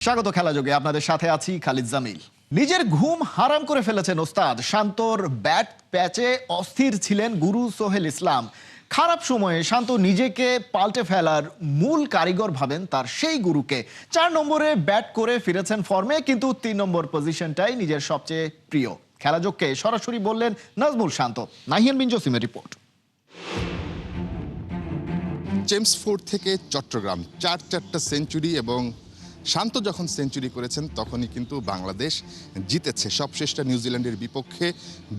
স্বাগত খেলা যোগে আপনাদের সাথে আছি খালিদ জামিল। নিজের ঘুম হারাম করে ফেলেছেন ওস্তাদ শান্তর ব্যাট প্যাচে অস্থির ছিলেন গুরু সোহেল ইসলাম। খারাপ সময়ে শান্ত নিজেকে পাল্টে ফেলার মূল কারিগর ভাবেন তার সেই গুরুকে। 4 নম্বরে ব্যাট করে ফিরেছেন ফর্মে, কিন্তু 3 নম্বর পজিশনটাই নিজের সবচেয়ে প্রিয়। খেলাযোগকে সরাসরি বললেন নাজমুল শান্ত। নাহিয়ান বিন জসিমের রিপোর্ট। চেমসফোর্ড থেকে চট্টগ্রাম চারটা সেঞ্চুরি, এবং শান্ত যখন সেঞ্চুরি করেছেন তখনই কিন্তু বাংলাদেশ জিতেছে সবশেষটা নিউজিল্যান্ডের বিপক্ষে।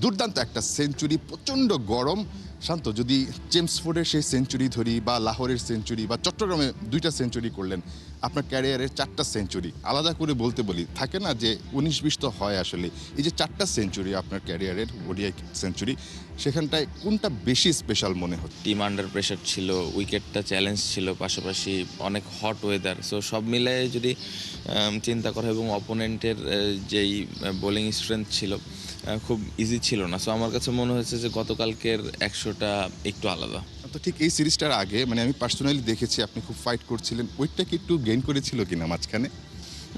দুর্দান্ত একটা সেঞ্চুরি, প্রচণ্ড গরম। শান্ত, যদি চেমসফোর্ডের সেই সেঞ্চুরি ধরি বা লাহোরের সেঞ্চুরি বা চট্টগ্রামে 2টা সেঞ্চুরি করলেন, আপনার ক্যারিয়ারের 4টা সেঞ্চুরি আলাদা করে বলতে বলি, থাকে না যে 19-20 তো হয় আসলে, এই যে 4টা সেঞ্চুরি আপনার ক্যারিয়ারের ওডিআই সেঞ্চুরি, সেখানটায় কোনটা বেশি স্পেশাল মনে হচ্ছে? টিম আন্ডার প্রেশার ছিল, উইকেটটা চ্যালেঞ্জ ছিল, পাশাপাশি অনেক হট ওয়েদার। সো সব মিলিয়ে যদি চিন্তা করা, এবং অপোনেন্টের যেই বোলিং স্ট্রেংথ ছিল খুব ইজি ছিল না। সো আমার কাছে মনে হয়েছে যে গতকালকের 100টা একটু আলাদা। তো ঠিক এই সিরিজটার আগে আমি পার্সোনালি দেখেছি আপনি খুব ফাইট করছিলেন, ওয়েটটা কি একটু গেইন করেছিল কিনা মাঝখানে?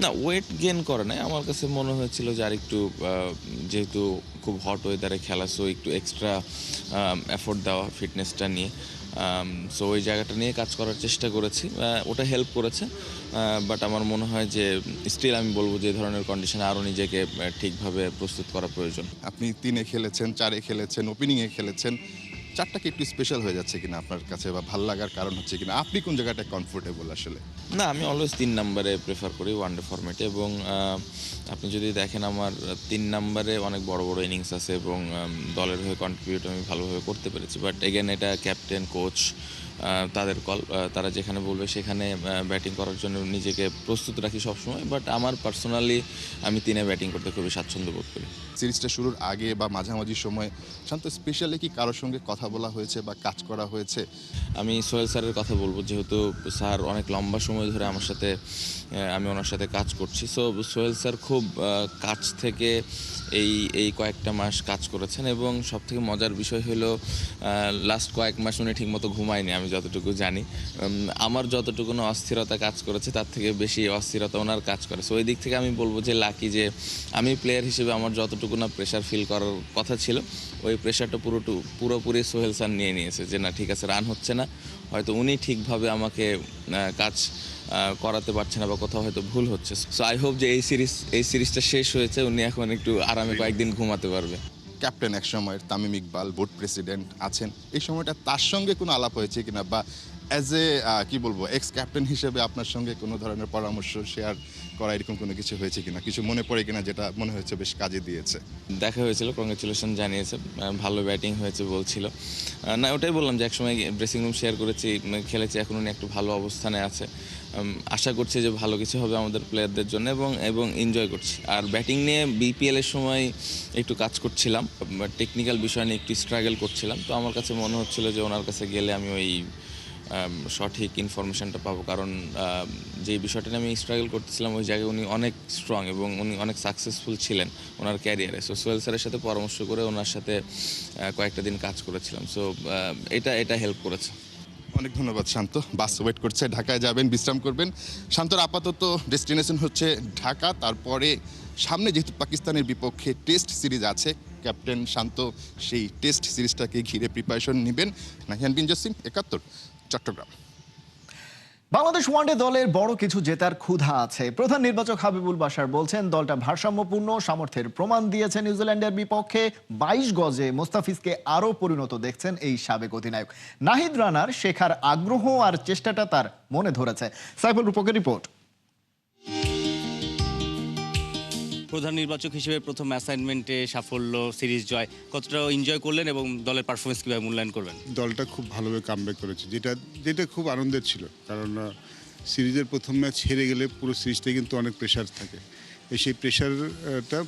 না, ওয়েট গেইন করে নাই। আমার কাছে মনে হয়েছিল যে আর একটু, যেহেতু খুব হট ওয়েদারে খেলা, সো একটু এক্সট্রা এফোর্ট দেওয়া ফিটনেসটা নিয়ে। সো ওই জায়গাটা নিয়ে কাজ করার চেষ্টা করেছি, ওটা হেল্প করেছে। বাট আমার মনে হয় যে স্টিল আমি বলবো যে এই ধরনের কন্ডিশনে আরও নিজেকে ঠিকভাবে প্রস্তুত করা প্রয়োজন। আপনি 3-এ খেলেছেন, 4-এ খেলেছেন, ওপেনিংয়ে খেলেছেন, 4টা কি একটু স্পেশাল হয়ে যাচ্ছে কিনা আপনার কাছে, বা ভাল লাগার কারণ হচ্ছে কিনা? আপনি কোন জায়গাটা কমফোর্টেবল আসলে? না, আমি অলওয়েজ 3 নম্বরে প্রেফার করি ওয়ানডে ফরম্যাটে, এবং আপনি যদি দেখেন আমার 3 নম্বরে অনেক বড় বড় ইনিংস আছে, এবং দলের হয়ে কন্ট্রিবিউট আমি ভালোভাবে করতে পেরেছি। বাট এগেন, এটা ক্যাপ্টেন, কোচ, তাদের কল। তারা যেখানে বলবে সেখানে ব্যাটিং করার জন্য নিজেকে প্রস্তুত রাখি সবসময়। বাট আমার পার্সোনালি আমি 3-এ ব্যাটিং করতে খুবই স্বাচ্ছন্দ্য বোধ করি। সিরিজটা শুরুর আগে বা মাঝামাঝি সময় শান্ত স্পেশালি কি কারোর সঙ্গে কথা বলা হয়েছে বা কাজ করা হয়েছে? আমি সোহেল স্যারের কথা বলবো, যেহেতু স্যার অনেক লম্বা সময় ধরে আমার সাথে, আমি ওনার সাথে কাজ করছি। সো সোহেল স্যার খুব কাছ থেকে এই এই কয়েকটা মাস কাজ করেছেন, এবং সবথেকে মজার বিষয় হলো লাস্ট কয়েক মাস উনি ঠিকমতো ঘুমায়নি, আমি যতটুকু জানি। আমার যতটুকু না অস্থিরতা কাজ করেছে, তার থেকে বেশি অস্থিরতা ওনার কাজ করে। সো ওই দিক থেকে আমি বলবো যে লাকি, যে আমি প্লেয়ার হিসেবে আমার যতটুকু না প্রেশার ফিল করার কথা ছিল, ওই প্রেশারটা পুরোপুরি সোহেল স্যার নিয়ে নিয়েছে। যে না, ঠিক আছে, রান হচ্ছে না, হয়তো উনি ঠিকভাবে আমাকে কাজ করাতে পারছে না, বা কোথাও হয়তো ভুল হচ্ছে। সো আই হোপ যে এই সিরিজটা শেষ হয়েছে, উনি এখন একটু আরামে কয়েকদিন ঘুমাতে পারবে। ক্যাপ্টেন এক সময়ের তামিম ইকবাল, বোর্ড প্রেসিডেন্ট আছেন, এই সময়টা তার সঙ্গে কোনো আলাপ হয়েছে কিনা, বা অ্যাজ এ কি বলবো, এক্স ক্যাপ্টেন হিসেবে আপনার সঙ্গে কোনো ধরনের পরামর্শ শেয়ার করা, এরকম কোনো কিছু হয়েছে কিনা? কিছু মনে পড়ে কিনা যেটা মনে হয়েছে বেশ কাজে দিয়েছে? দেখা হয়েছিল, কংগ্রেচুলেশন জানিয়েছে, ভালো ব্যাটিং হয়েছে বলছিল। না, ওটাই বললাম যে একসময় ড্রেসিং রুম শেয়ার করেছি, খেলেছি, এখন উনি একটু ভালো অবস্থানে আছে। আশা করছি যে ভালো কিছু হবে আমাদের প্লেয়ারদের জন্য, এবং এনজয় করছি। আর ব্যাটিং নিয়ে বিপিএলের সময় একটু কাজ করছিলাম, টেকনিক্যাল বিষয় নিয়ে একটু স্ট্রাগল করছিলাম। তো আমার কাছে মনে হচ্ছিল যে ওনার কাছে গেলে আমি ওই সঠিক ইনফরমেশনটা পাবো, কারণ যে বিষয়টা নিয়ে আমি স্ট্রাগল করতেছিলাম, ওই জায়গায় উনি অনেক স্ট্রং, এবং উনি অনেক সাকসেসফুল ছিলেন ওনার ক্যারিয়ারে। সো সোহেল স্যারের সাথে পরামর্শ করে ওনার সাথে কয়েকটা দিন কাজ করেছিলাম। সো এটা হেল্প করেছে। অনেক ধন্যবাদ শান্ত। বাস ওয়েট করছে, ঢাকায় যাবেন, বিশ্রাম করবেন। শান্তর আপাতত ডেস্টিনেশন হচ্ছে ঢাকা, তারপরে সামনে যেহেতু পাকিস্তানের বিপক্ষে টেস্ট সিরিজ আছে, ক্যাপ্টেন শান্ত সেই টেস্ট সিরিজটাকে ঘিরে প্রিপারেশন নেবেন। নাহিয়ান বিন জসিম, 71, চট্টগ্রাম। বাংলাদেশ ওয়ানডে দলের বড় কিছু জেতার ক্ষুধা আছে। প্রধান নির্বাচক হাবিবুল বাশার বলছেন দলটা ভারসাম্যপূর্ণ, সামর্থ্যের প্রমাণ দিয়েছে নিউজিল্যান্ডের বিপক্ষে। 22 গজে মোস্তাফিজকে আরও পরিণত দেখছেন এই সাবেক অধিনায়ক। নাহিদ রানার শেখার আগ্রহ আর চেষ্টাটা তার মনে ধরেছে। সাইফুল রূপকের রিপোর্ট। প্রধান নির্বাচক হিসেবে প্রথম অ্যাসাইনমেন্টে সাফল্য, সিরিজ জয়, কতটা এনজয় করলেন এবং দলের পারফরমেন্স কীভাবে মূল্যায়ন করবেন? দলটা খুব ভালোভাবে কামব্যাক করেছে, যেটা খুব আনন্দের ছিল, কারণ সিরিজের প্রথম ম্যাচ হেরে গেলে পুরো সিরিজটাই কিন্তু অনেক প্রেশার থাকে। সেই প্রেশারটা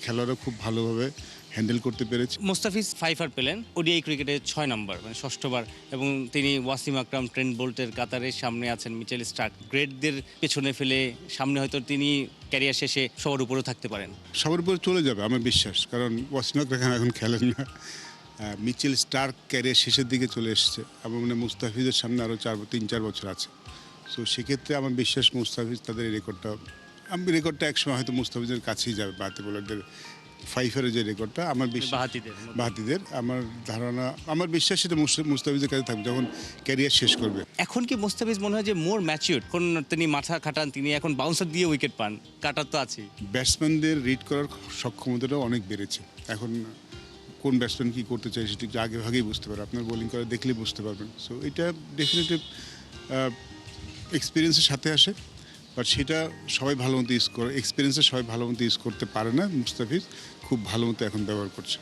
খেলোয়াড়রা খুব ভালোভাবে হ্যান্ডেল করতে পেরেছে। মোস্তাফিজ 5 পেলেন ওডিআই ক্রিকেটে 6 নম্বর, মানে ষষ্ঠবার, এবং তিনি ওয়াসিম আকরাম, ট্রেন্ট বোল্টের কাতারের সামনে আছেন, মিচেল স্টার্ক, গ্রেটদের পেছনে ফেলে সামনে হয়তো তিনি ক্যারিয়ার শেষে সবার উপরেও থাকতে পারেন। সবার উপরে চলে যাবে আমার বিশ্বাস, কারণ ওয়াসিম আকরাম এখন খেলেন না, মিচেল স্টার্ক ক্যারিয়ার শেষের দিকে চলে এসছে, এবং মুস্তাফিজের সামনে আরও 3-4 বছর আছে। সো সেক্ষেত্রে আমার বিশ্বাস মুস্তাফিজ তাদের এই রেকর্ডটা আমি রেকর্ডটা একসময় হয়তো মুস্তাফিজের কাছেই যাবে বাহাতি বোলারদের 5-এর যে রেকর্ডটা আমার বিশ্বাস বাহাতিদের আমার ধারণা আমার বিশ্বাস সেটা মুস্তাফিজের কাছে থাকবে যখন ক্যারিয়ার শেষ করবে। এখন কি মোস্তাফিজ মনে হয় যে মোর ম্যাচিউর, এখন তিনি মাথা খাটান, তিনি এখন বাউন্সার দিয়ে উইকেট পান, কাটার তো আছেই। ব্যাটসম্যানদের রিড করার সক্ষমতাটাও অনেক বেড়েছে এখন। কোন ব্যাটসম্যান কী করতে চাই সেটা একটু আগে ভাগেই বুঝতে পারে, আপনার বোলিং করে দেখলেই বুঝতে পারবেন। সো এটা ডেফিনেটলি এক্সপিরিয়েন্সের সাথে আসে, বাট সেটা সবাই ভালো মতো ইউজ করে, এক্সপিরিয়েন্সে সবাই ভালো মতো ইউজ করতে পারে না। মুস্তাফিজ খুব ভালো মতো এখন ব্যবহার করছে।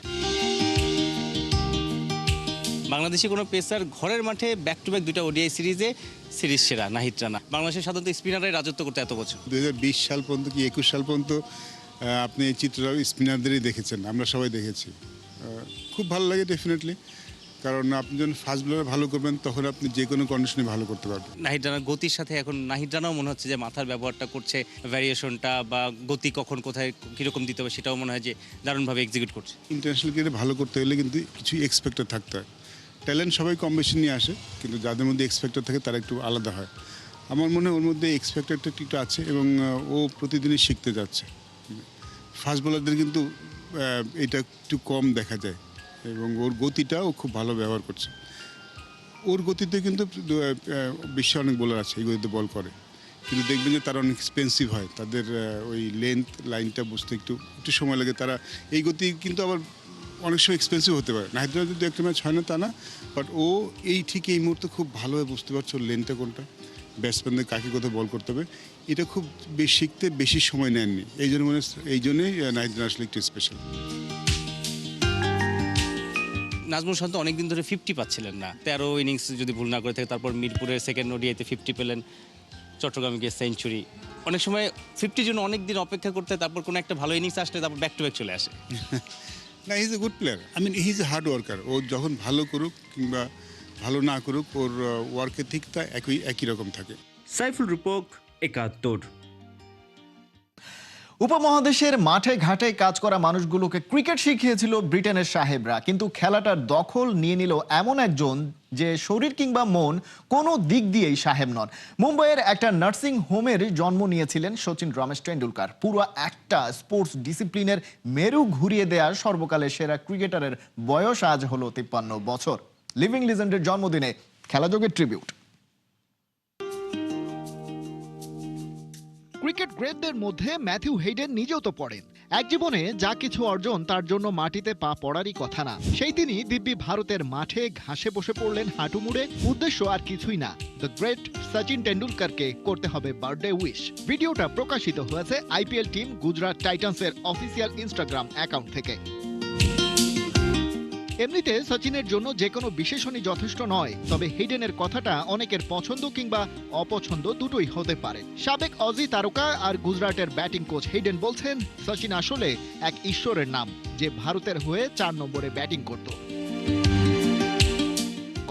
বাংলাদেশি কোনো পেসার ঘরের মাঠে ব্যাক টু ব্যাক 2টা ওডিআই সিরিজ সেরা নাহিদ রানা। বাংলাদেশের সাধারণত স্পিনাররাই রাজত্ব করতে এত বছর। 2020 সাল পর্যন্ত কি 21 সাল পর্যন্ত আপনি এই চিত্রটা স্পিনারদেরই দেখেছেন, আমরা সবাই দেখেছি। খুব ভালো লাগে ডেফিনেটলি, কারণ আপনি যখন ফাস্ট বোলার ভালো করবেন তখন আপনি যে কোনো কন্ডিশনে ভালো করতে পারবেন। নাহিদ রানার গতির সাথে এখন নাহিদ রানাও মনে হচ্ছে যে মাথার ব্যবহারটা করছে, ভ্যারিয়েশনটা বা গতি কখন কোথায় কীরকম দিতে হবে সেটাও মনে হয় যে দারুণভাবে এক্সিকিউট করছে। ইন্টারন্যাশনাল ক্রিকেটে ভালো করতে হলে কিন্তু কিছু এক্সপেক্টার থাকতে হয়। ট্যালেন্ট সবাই কম বেশি নিয়ে আসে, কিন্তু যাদের মধ্যে এক্সপেক্টার থাকে তারা একটু আলাদা হয়। আমার মনে হয় ওর মধ্যে এক্সপেক্টারটা একটু আছে এবং ও প্রতিদিনই শিখতে যাচ্ছে। ফাস্ট বোলারদের কিন্তু এটা একটু কম দেখা যায় এবং ওর গতিটাও খুব ভালো ব্যবহার করছে। ওর গতিতে কিন্তু বিশ্বে অনেক বোলার আছে এই গতিতে বল করে, কিন্তু দেখবেন যে তারা অনেক এক্সপেন্সিভ হয়, তাদের ওই লেন্থ লাইনটা বুঝতে একটু সময় লাগে। তারা এই গতি কিন্তু আবার অনেক সময় এক্সপেন্সিভ হতে পারে। নাহিদ রানা যদি একটা ম্যাচ হয় না তা না, বাট ও ঠিক এই মুহূর্তে খুব ভালোভাবে বুঝতে পারছে ওর লেনটা কোনটা, ব্যাটসম্যানদের কাকে কোথাও বল করতে হবে। এটা খুব শিখতে বেশি সময় নেননি, এই জন্যই নাহিদ রানা আসলে একটু স্পেশাল। নাজমুল শান্ত অনেকদিন ধরে 50 পাচ্ছিলেন না, 13 ইনিংস যদি ভুল না করে থাকে। তারপর মিরপুরের সেকেন্ড ওডিআইতে 50 পেলেন, চট্টগ্রামে গিয়ে সেঞ্চুরি। অনেক সময় 50 জন্য অনেক দিন অপেক্ষা করতে, তারপর কোনো একটা ভালো ইনিংস আসলে তারপর ব্যাক টু ব্যাক চলে আসে। না, he is a good player. He is a hard worker. ও যখন ভালো করুক কিংবা ভালো না করুক, ওর ওয়ার্ক এথিকটা একই রকম থাকে। সাইফুল রূপক, 71। উপমহাদেশের মাঠে ঘাটে কাজ করা মানুষগুলোকে ক্রিকেট শিখিয়েছিল ব্রিটেনের সাহেবরা, কিন্তু খেলাটার দখল নিয়ে নিল এমন একজন যে শরীর কিংবা মন কোনো দিক দিয়েই সাহেব নন। মুম্বাইয়ের একটা নার্সিং হোমের জন্ম নিয়েছিলেন সচিন রমেশ টেন্ডুলকার। পুরো একটা স্পোর্টস ডিসিপ্লিনের মেরু ঘুরিয়ে দেয়া সর্বকালের সেরা ক্রিকেটারের বয়স আজ হলো 53 বছর। লিভিং লিজেন্ডের জন্মদিনে খেলাযোগের ট্রিবিউট। ক্রিকেট গ্রেটদের মধ্যে ম্যাথিউ হেইডেন নিজেও তো পড়েন। এক জীবনে যা কিছু অর্জন তার জন্য মাটিতে পা পড়ারই কথা না। সেই দিনই দিব্যি ভারতের মাঠে ঘাসে বসে পড়লেন হাঁটু মুড়ে। উদ্দেশ্য আর কিছুই না, দ্য গ্রেট সচিন টেন্ডুলকারকে করতে হবে বার্থডে উইশ। ভিডিওটা প্রকাশিত হয়েছে আইপিএল টিম গুজরাট টাইটান্সের অফিসিয়াল ইনস্টাগ্রাম অ্যাকাউন্ট থেকে। এমনিতে সচিনের জন্য যে কোনো বিশেষণই যথেষ্ট নয়, তবে হেইডেনের কথাটা অনেকের পছন্দ কিংবা অপছন্দ দুটোই হতে পারে। সাবেক অজি তারকা আর গুজরাটের ব্যাটিং কোচ হেইডেন বলছেন, সচিন আসলে এক ঈশ্বরের নাম যে ভারতের হয়ে 4 নম্বরে ব্যাটিং করত।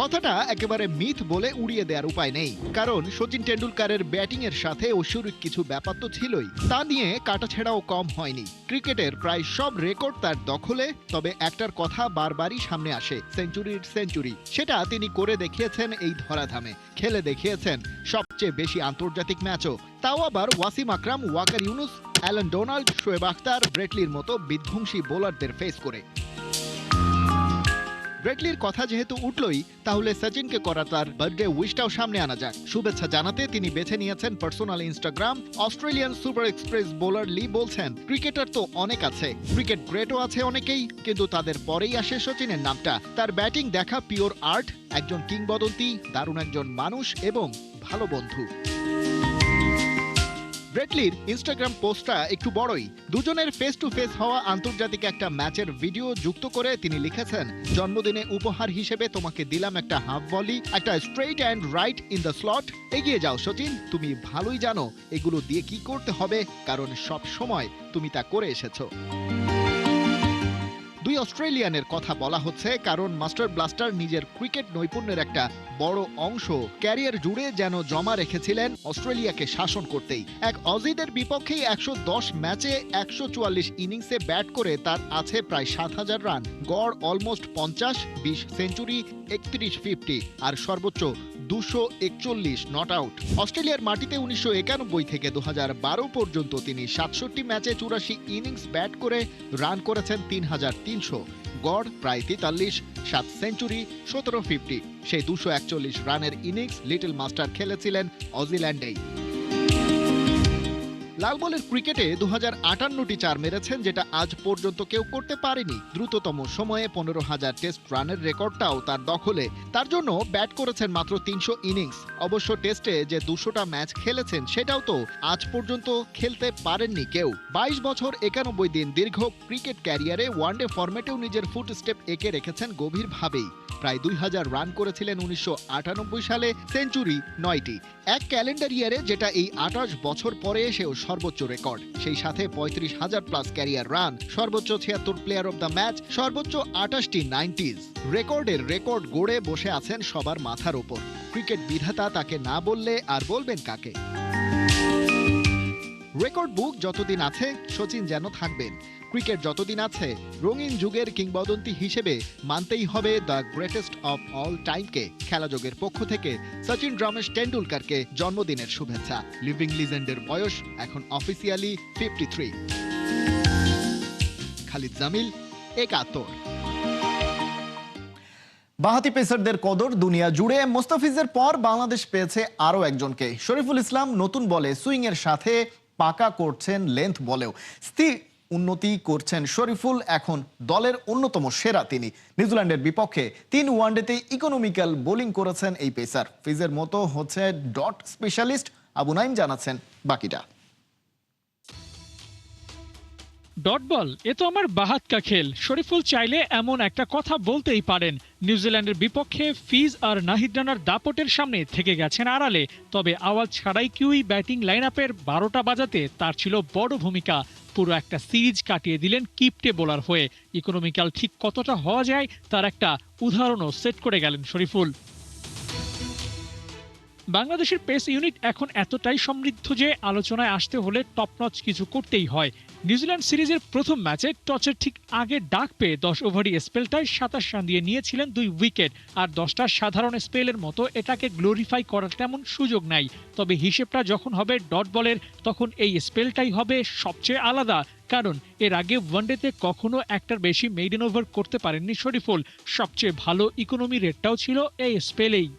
কথাটা একেবারে মিথ বলে উড়িয়ে দেওয়ার উপায় নেই, কারণ সচিন টেন্ডুলকারের ব্যাটিং এর সাথে ঐশ্বরিক কিছু ব্যাপার তো ছিলই। তা নিয়ে কাটাছেড়াও কম হয়নি। ক্রিকেটের প্রায় সব রেকর্ড তার দখলে, তবে একটার কথা বারবারই সামনে আসে, সেঞ্চুরির সেঞ্চুরি। সেটা তিনি করে দেখিয়েছেন এই ধরাধামে, খেলে দেখিয়েছেন সবচেয়ে বেশি আন্তর্জাতিক ম্যাচও, তাও আবার ওয়াসিম আকরাম, ওয়াকার ইউনুস, অ্যালান ডোনাল্ড, শোয়েব আখতার, ব্রেটলির মতো বিধ্বংসী বোলারদের ফেস করে। ব্রেটলির কথা যেহেতু উঠলই, তাহলে সচিনকে করা তার বার্থডে উইশটাও সামনে আনা যাক। শুভেচ্ছা জানাতে তিনি বেছে নিয়েছেন personal Instagram. Australian super express bowler Lee বলছেন, ক্রিকেটার তো অনেক আছে, ক্রিকেট গ্রেটও আছে অনেকেই, কিন্তু তাদের পরেই আসে সচিনের নামটা। তার ব্যাটিং দেখা পিওর আর্ট, একজন কিংবদন্তি, দারুণ একজন মানুষ এবং ভালো বন্ধু। ব্রেটলির ইনস্টাগ্রাম পোস্টটা একটু বড়ই। দুজনের ফেস টু ফেস হওয়া আন্তর্জাতিক একটা ম্যাচের ভিডিও যুক্ত করে তিনি লিখেছেন, জন্মদিনে উপহার হিসেবে তোমাকে দিলাম একটা হাফ ভলি, একটা straight and right in the slot. এগিয়ে যাও সচিন, তুমি ভালোই জানো এগুলো দিয়ে কি করতে হবে, কারণ সব সময় তুমি তা করে এসেছো। দুই অস্ট্রেলিয়ানের কথা বলা হচ্ছে, কারণ মাস্টার ব্লাস্টার নিজের ক্রিকেট নৈপুণ্যের একটা বড় অংশ ক্যারিয়ার জুড়ে যেন জমা রেখেছিলেন অস্ট্রেলিয়াকে শাসন করতেই। এক অজিদের বিপক্ষেই 110 ম্যাচে 144 ইনিংসে ব্যাট করে তার আছে প্রায় 7000 রান, গড় অলমোস্ট 50, 20 সেঞ্চুরি, 31 50 আর সর্বোচ্চ 241 নট আউট। অস্ট্রেলিয়ার মাটিতে 1991 থেকে 2012 পর্যন্ত তিনি 67 ম্যাচে 84 ইনিংস ব্যাট করে রান করেছেন 3300, গড় প্রায় 43, 7 সেঞ্চুরি, 17 ফিফটি। সেই 241 রানের ইনিংস লিটল মাস্টার খেলেছিলেন অজিল্যান্ডেই। লাল বলের ক্রিকেটে 2058টি চার মেরেছেন, যেটা আজ পর্যন্ত কেউ করতে পারেনি। দ্রুততম সময়ে 15,000 টেস্ট রানের রেকর্ডটাও তার দখলে। তার জন্য ব্যাট করেছেন মাত্র 300 ইনিংস। অবশ্য টেস্টে যে 200টা ম্যাচ খেলেছেন সেটাও তো আজ পর্যন্ত খেলতে পারেননি কেউ। 22 বছর 91 দিন দীর্ঘ ক্রিকেট ক্যারিয়ারে ওয়ানডে ফরম্যাটেও নিজের ফুটস্টেপ এঁকে রেখেছেন গভীরভাবেই। প্রায় 2000 রান করেছিলেন 1998 সালে, সেঞ্চুরি 9টি। এক ক্যালেন্ডার ইয়ারে, যেটা এই 28 বছর পরে এসেও সর্বোচ্চ রেকর্ড। সেই সাথে 35,000 প্লাস ক্যারিয়ার রান, সর্বোচ্চ 76 প্লেয়ার অব দ্য ম্যাচ, সর্বোচ্চ 28টি 90s। রেকর্ডের রেকর্ড গড়ে বসে আছেন সবার মাথার ওপর। ক্রিকেট বিধাতা তাকে না বললে আর বলবেন কাকে? রেকর্ড বুক যতদিন আছে সচিন যেন থাকবেন। ক্রিকেট যতদিন আছে রঙিন যুগের কিংবদন্তি হিসেবে মানতেই হবে দ্য গ্রেটেস্ট অফ অল টাইমকে। খেলাযোগের পক্ষ থেকে সচিন রমেশ টেন্ডুলকারকে জন্মদিনের শুভেচ্ছা। লিভিং লিজেন্ডের বয়স এখন অফিসিয়ালি 53। খালিদ জামিল, একাত্তর। বাঁহাতি পেসারদের কদর দুনিয়া জুড়ে। মোস্তাফিজের পর বাংলাদেশ পেয়েছে আরও একজনকে। শরীফুল ইসলাম নতুন বলে সুইং এর সাথে পাকা করছেন লেন্থ বলেও। স্থির উন্নতি করছেন শরীফুল, এখন দলের অন্যতম সেরা তিনি। নিউজিল্যান্ডের বিপক্ষে 3 ওয়ানডেতে ইকোনমিক্যাল বোলিং করেছেন এই পেসার। ফিজের মতো হচ্ছে ডট স্পেশালিস্ট। আবু নাইম জানাচ্ছেন বাকিটা। ডট বল, এ তো আমার বাহাতকা খেল। শরীফুল চাইলে এমন একটা কথা বলতেই পারেন। নিউজিল্যান্ডের বিপক্ষে ফিজ আর নাহিদ রানার দাপটের সামনে থেকে গেছেন আড়ালে। তবে আওয়াজ ছাড়াই কিউই ব্যাটিং লাইন আপের 12টা বাজাতে তার ছিল বড় ভূমিকা। পুরো একটা সিরিজ কাটিয়ে দিলেন কিপটে বোলার হয়ে। ইকোনমিক্যাল ঠিক কতটা হওয়া যায় তার একটা উদাহরণও সেট করে গেলেন শরীফুল। বাংলাদেশের পেস ইউনিট এখন এতটাই সমৃদ্ধ যে আলোচনায় আসতে হলে টপ নচ কিছু করতেই হয়। নিউজিল্যান্ড সিরিজের প্রথম ম্যাচে টসের ঠিক আগে ডাক পেয়ে 10 ওভারই স্পেলটায় 27 রান দিয়ে নিয়েছিলেন 2 উইকেট। আর 10টা সাধারণ স্পেলের মতো এটাকে গ্লোরিফাই করার তেমন সুযোগ নাই। তবে হিসেবটা যখন হবে ডট বলের, তখন এই স্পেলটাই হবে সবচেয়ে আলাদা। কারণ এর আগে ওয়ানডেতে কখনো একটার বেশি মেইডেন ওভার করতে পারেননি শরীফুল। সবচেয়ে ভালো ইকোনমি রেটটাও ছিল এই স্পেলেই।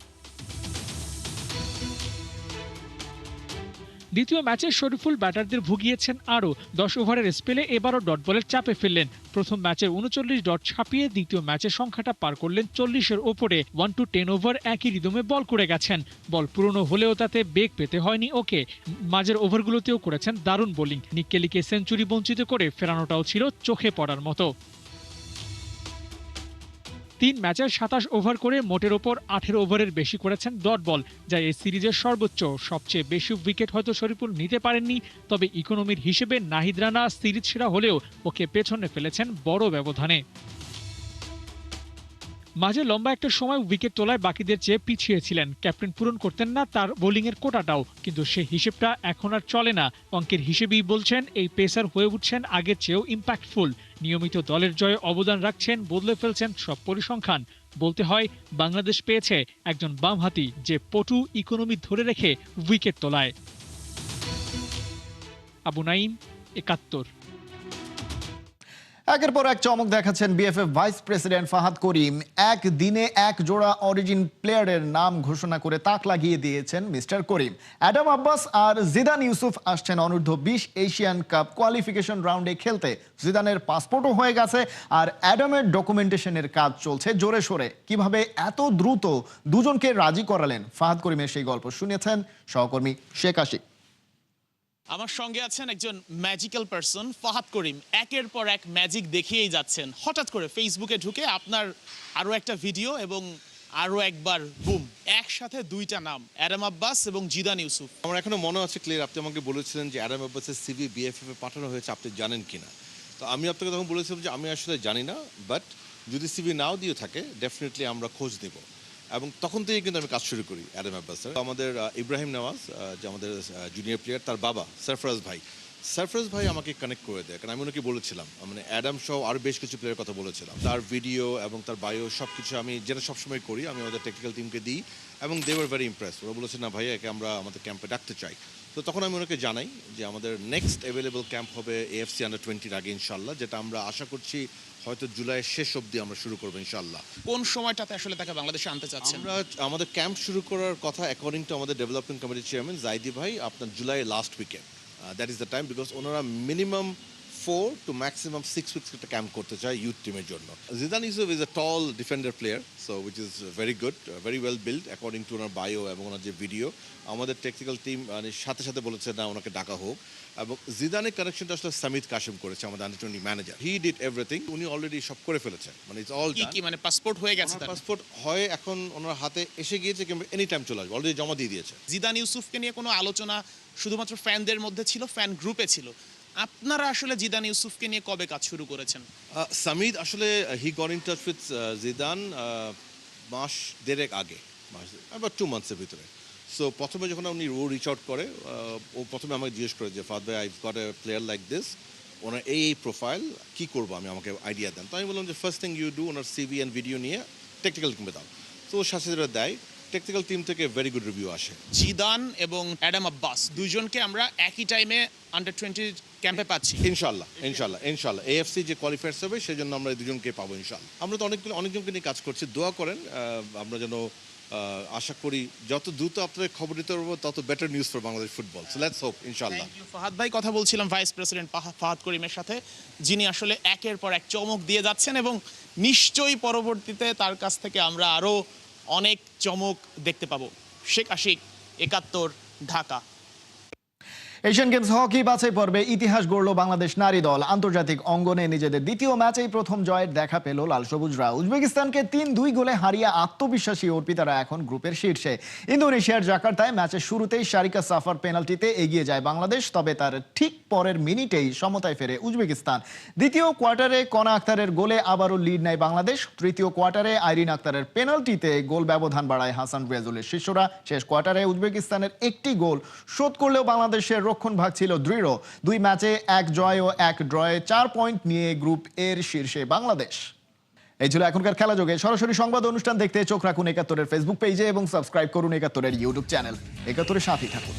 দ্বিতীয় ম্যাচে শরীফুল ব্যাটারদের ভুগিয়েছেন আরও। 10 ওভারের স্পেলে এবারও ডট বলের চাপে ফেললেন। প্রথম ম্যাচের 39 ডট ছাপিয়ে দ্বিতীয় ম্যাচের সংখ্যাটা পার করলেন 40-এর ওপরে। 1 to 10 ওভার একই রিদমে বল করে গেছেন। বল পুরনো হলেও তাতে বেগ পেতে হয়নি ওকে। মাঝের ওভারগুলোতেও করেছেন দারুণ বোলিং। নিক কেলিকে সেঞ্চুরি বঞ্চিত করে ফেরানোটাও ছিল চোখে পড়ার মতো। 3 ম্যাচে 27 ওভার করে মোটের ওপর 18 ওভারের বেশি করেছেন ডট বল, যা এই সিরিজের সর্বোচ্চ। সবচেয়ে বেশি উইকেট হয়তো শরীফুল নিতে পারেননি, তবে ইকোনমির হিসেবে নাহিদ রানা সিরিজ সেরা হলেও ওকে পেছনে ফেলেছেন বড় ব্যবধানে। মাঝে লম্বা একটা সময় উইকেট তোলায় বাকিদের চেয়ে পিছিয়ে ছিলেন। ক্যাপ্টেন পূরণ করতেন না তার বোলিংয়ের কোটাটাও, কিন্তু সেই হিসেবটা এখন আর চলে না। অঙ্কের হিসেবেই বলছেন এই পেসার হয়ে উঠছেন আগের চেয়েও ইম্প্যাক্টফুল। নিয়মিত দলের জয়ে অবদান রাখছেন, বদলে ফেলছেন সব পরিসংখ্যান। বলতে হয় বাংলাদেশ পেয়েছে একজন বামহাতি যে পটু, ইকোনমি ধরে রেখে উইকেট তোলায়। আবু নাইম, একাত্তর। একের পর এক চমক দেখাচ্ছেন বিএফএফ ভাইস প্রেসিডেন্ট ফাহাদ করিম। এক দিনে এক জোড়া অরিজিন প্লেয়ারের নাম ঘোষণা করে তাক লাগিয়ে দিয়েছেন মিস্টার করিম। অ্যাডাম আব্বাস আর জিদান ইউসুফ আসছেন অনূর্ধ্ব 20 এশিয়ান কাপ কোয়ালিফিকেশন রাউন্ডে খেলতে। জিদানের পাসপোর্টও হয়ে গেছে, আর অ্যাডামের ডকুমেন্টেশনের কাজ চলছে জোরে সোরে। কিভাবে এত দ্রুত দুজনকে রাজি করালেন ফাহাদ করিমের সেই গল্প শুনেছেন সহকর্মী শেখ আশিক। আমার সঙ্গে আছেন একজন ম্যাজিক্যাল পারসন, ফাহাদ করিম। একের পর এক ম্যাজিক দেখিয়েই যাচ্ছেন। হঠাৎ করে ফেসবুকে ঢুকে আপনার আরও একটা ভিডিও এবং আরও একবার বুম, একসাথে দুইটা নাম, অ্যাডাম আব্বাস এবং জিদান ইউসুফ। আমার এখনো মনে আছে ক্লিয়ার, আপনি আমাকে বলেছিলেন যে অ্যাডাম আব্বাসের সিভি বিএফএফ এ পাঠানো হয়েছে, আপনি জানেন কিনা। তো আমি আপনাকে তখন বলেছিলাম যে আমি আসলে জানি না, বাট যদি সিভি নাও দিয়ে থাকে ডেফিনেটলি আমরা খোঁজ নেব। এবং তখন থেকে কিন্তু আমি কাজ শুরু করি অ্যাডাম আব্বাসের। আমাদের ইব্রাহিম নওয়াজ, যে আমাদের জুনিয়র প্লেয়ার, তার বাবা সরফরাজ ভাই, সারফরাজ ভাই আমাকে কানেক্ট করে দেয়, কারণ আমি ওনাকে বলেছিলাম, মানে অ্যাডাম সহ আরও বেশ কিছু প্লেয়ারের কথা বলেছিলাম। তার ভিডিও এবং তার বায়ো সব কিছু আমি যেটা সবসময় করি, আমি আমাদের টেকনিক্যাল টিমকে দিই, এবং দে ওয়ার ভেরি ইমপ্রেস। ওরা বলেছে না ভাইয়া, একে আমরা আমাদের ক্যাম্পে ডাকতে চাই। তো তখন আমি ওনাকে জানাই যে আমাদের নেক্সট অ্যাভেলেবল ক্যাম্প হবে AFC Under-20 আগে ইনশাল্লাহ, যেটা আমরা আশা করছি হয়তো জুলাইয়ের শেষ অবধি আমরা শুরু করবো ইনশাল্লাহ। কোন সময়টাতে আসলে তাকে বাংলাদেশে আনতে চাচ্ছেন? আমরা আমাদের ক্যাম্প শুরু করার কথা অ্যাকর্ডিং টু আমাদের ডেভেলপমেন্ট কমিটির চেয়ারম্যান জাইদি ভাই, আপনার July last weekend. That is the time, because ওনারা মিনিমাম 4 to maximum 6 weeks একটা ক্যাম্প করতে চায় ইউথ টিমের জন্য। Zidan Yusuf is a tall defender player, so which is very good, very well build according to ওনার বায়ো এবং ওনার যে ভিডিও। আমাদের টেকনিক্যাল টিম সাথে সাথে বলেছে না, ওনাকে ডাকা হোক। এবং জিদানের কানেকশনটা আসলে সামিদ কাশিম করেছে, আমাদের Under-20 manager. He did everything, উনি অলরেডি সব করে ফেলেছেন, মানে ইটস অল কি মানে পাসপোর্ট হয়ে গেছে তার? পাসপোর্ট হয় এখন ওনার হাতে এসে গিয়েছে, কিংবা এনি টাইম চলে আসবে, অলরেডি জমা দিয়ে দিয়েছে। জিদান ইউসুফকে নিয়ে কোনো আলোচনা শুধুমাত্র ফ্যানদের মধ্যে ছিল, ফ্যান গ্রুপে ছিল? আপনারা আসলে জিদান ইউসুফকে নিয়ে কবে কাজ শুরু করেছেন? সামিদ আসলে he got in touch with Zidane মাস দেড়েক আগে, আবার 2 মান্থসের ভিতরে। সো প্রথমে যখন উনি রিচ আউট করে, ও প্রথমে আমাকে জিজ্ঞেস করে যে ফাদ ভাই, I got a player like this, ওনার এই প্রোফাইল, কী করবো আমি, আমাকে আইডিয়া দেন। তো আমি বললাম যে ফার্স্ট থিং ইউ ডু, ওনার CV অ্যান্ড ভিডিও নিয়ে টেকনিক্যাল টিমে দাও। তো ওর সাথে যেটা দেয়, টেকনিক্যাল টিম থেকে ভেরি গুড রিভিউ আসে। জিদান এবং অ্যাডাম আব্বাস দুইজনকে আমরা একই টাইমে Under-20 ক্যাম্পে পাচ্ছি ইনশাল্লাহ ইনশাল্লাহ ইনশাল্লাহ। AFC যে কোয়ালিফায়ার্স হবে সেজন্য আমরা এই দুজনকে পাবো ইনশাল্লাহ। আমরা তো অনেকজনকে নিয়ে কাজ করছি, দোয়া করেন আমরা যেন আশা করি যত দ্রুত আপনাদের খবর দিতে পারবো, তত better news for Bangladesh football. So let's hope ইনশাল্লাহ। ফাহাদ ভাই, কথা বলছিলাম ভাইস প্রেসিডেন্ট ফাহাদ করিমের সাথে, যিনি আসলে একের পর এক চমক দিয়ে যাচ্ছেন, এবং নিশ্চয়ই পরবর্তীতে তার কাছ থেকে আমরা আরও অনেক চমক দেখতে পাবো। Sheikh Ashik, 71, Dhaka. Asian Games hockey বাছাই পর্বে ইতিহাস গড়ল বাংলাদেশ নারী দল। আন্তর্জাতিক অঙ্গনে নিজেদের দ্বিতীয় ম্যাচেই প্রথম জয়ের দেখা পেল লাল সবুজরা। উজবেকিস্তানকে 3-2 গোলে হারিয়ে আত্মবিশ্বাসী অর্পিতারা এখন গ্রুপের শীর্ষে। ইন্দোনেশিয়ার জাকার্তায় ম্যাচের শুরুতেই সারিকা সাফার পেনাল্টিতে এগিয়ে যায় বাংলাদেশ, তবে তার ঠিক পরের মিনিটেই সমতায় ফেরে উজবেকিস্তান। দ্বিতীয় কোয়ার্টারে কনা আক্তারের গোলে আবারও লিড নেয় বাংলাদেশ। তৃতীয় কোয়ার্টারে আইরিন আক্তারের পেনাল্টিতে গোল ব্যবধান বাড়ায় হাসান রিয়াজুলের শিষ্যরা। শেষ কোয়ার্টারে উজবেকিস্তানের একটি গোল শোধ করলেও বাংলাদেশের রক্ষণ ভাগ ছিল দৃঢ়। 2 ম্যাচে 1 জয় ও 1 ড্রয়ে 4 পয়েন্ট নিয়ে গ্রুপ এর শীর্ষে বাংলাদেশ। এই ছিল এখনকার খেলা যোগে। সরাসরি সংবাদ অনুষ্ঠান দেখতে চোখ রাখুন 71-এর ফেসবুক পেজে এবং সাবস্ক্রাইব করুন 71-এর ইউটিউব চ্যানেল। 71-এর সাথেই থাকুন।